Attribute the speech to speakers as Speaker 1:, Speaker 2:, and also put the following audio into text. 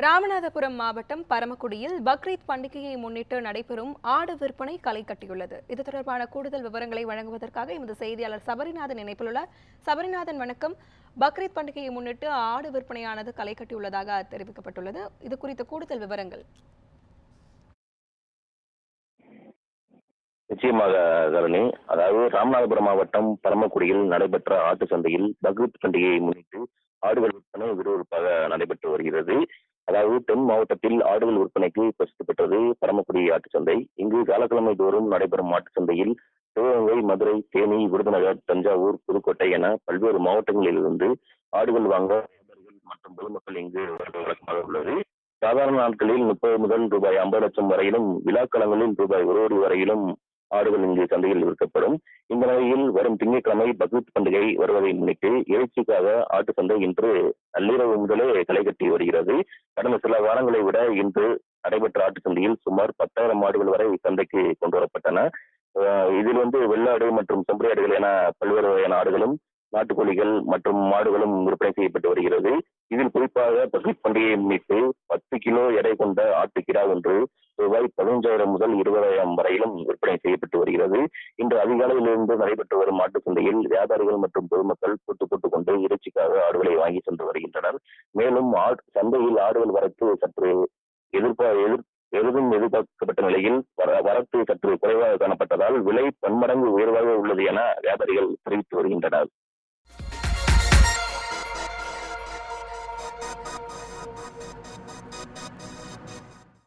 Speaker 1: ராமநாதபுரம் மாவட்டம் பரமக்குடியில் பக்ரீத் பண்டிகையை முன்னிட்டு நடைபெறும் ஆடு விற்பனை களை கட்டியுள்ளது. இது தொடர்பான கூடுதல் விவரங்களை வழங்குவதற்காக எமது செய்தியாளர் சபரிநாதன் இணைப்பிலுள்ளார். சபரிநாதன், வணக்கம். பக்ரீத் பண்டிகையை முன்னிட்டு ஆடு விற்பனையானது களை கட்டியுள்ளதாக தெரிவிக்கப்பட்டுள்ளது. இது குறித்த கூடுதல் விவரங்கள்.
Speaker 2: நிச்சயமாக தரணி. அதாவது ராமநாதபுரம் மாவட்டம் பரமக்குடியில் நடைபெற்ற ஆட்டு சந்தையில் பக்ரீத் பண்டிகையை முன்னிட்டு ஆடுகள் விற்பனை விறுவிறுப்பாக நடைபெற்று வருகிறது. அதாவது தென் மாவட்டத்தில் ஆடுகள் விற்பனைக்கு பிரசித்தி பெற்றது பரமக்குடி ஆட்டு சந்தை. இங்கு வியாழக்கிழமை தோறும் நடைபெறும் ஆட்டு சந்தையில் சிவகங்கை, மதுரை, தேனி, விருதுநகர், தஞ்சாவூர், புதுக்கோட்டை என பல்வேறு மாவட்டங்களிலிருந்து ஆடுகள் வாங்க மற்றும் பொதுமக்கள் இங்கு வழக்கமாக உள்ளது. சாதாரண நாட்களில் 30 முதல் ரூபாய் 50 லட்சம் வரையிலும், விழாக்களங்களில் ரூபாய் 1 கோடி வரையிலும் ஆடுகள் இங்கு சந்தையில் விற்கப்படும். இந்த நிலையில் வரும் திங்கட்கிழமை பக்ரீத் பண்டிகை வருவதை முன்னிட்டு இறைச்சிக்காக ஆட்டு சந்தை இன்று நள்ளிரவு முதலே களை கட்டி வருகிறது. கடந்த சில வாரங்களை விட இன்று நடைபெற்ற ஆட்டு சந்தையில் சுமார் 10,000 ஆடுகள் வரை சந்தைக்கு கொண்டு வரப்பட்டன. இதில் வெள்ளாடு மற்றும் செம்பரி ஆடுகள் என பல்வேறு வகையான ஆடுகளும், நாட்டுக்கோழிகள் மற்றும் மாடுகளும் விற்பனை செய்யப்பட்டு வருகிறது. இதில் குறிப்பாக பக்ரீத் பண்டிகையை முன்னிட்டு 10 கிலோ எடை கொண்ட ஆட்டுக்கிடா ஒன்று ரூபாய் 15,000 முதல் 20,000 வரையிலும் விற்பனை செய்யப்பட்டு வருகிறது. இன்று அதிகாலையிலிருந்து நடைபெற்று வரும் ஆட்டு சந்தையில் வியாபாரிகள் மற்றும் பொதுமக்கள் போட்டுக் கொண்டு இறைச்சிக்காக ஆடுகளை வாங்கி சென்று வருகின்றனர். மேலும் சந்தையில் ஆடுகள் வரத்து சற்று எதிர்பார்க்கப்பட்ட நிலையில் வரத்து சற்று குறைவாக காணப்பட்டதால் விலை பன்மடங்கு உயர்வாக உள்ளது என வியாபாரிகள் தெரிவித்து வருகின்றனர்.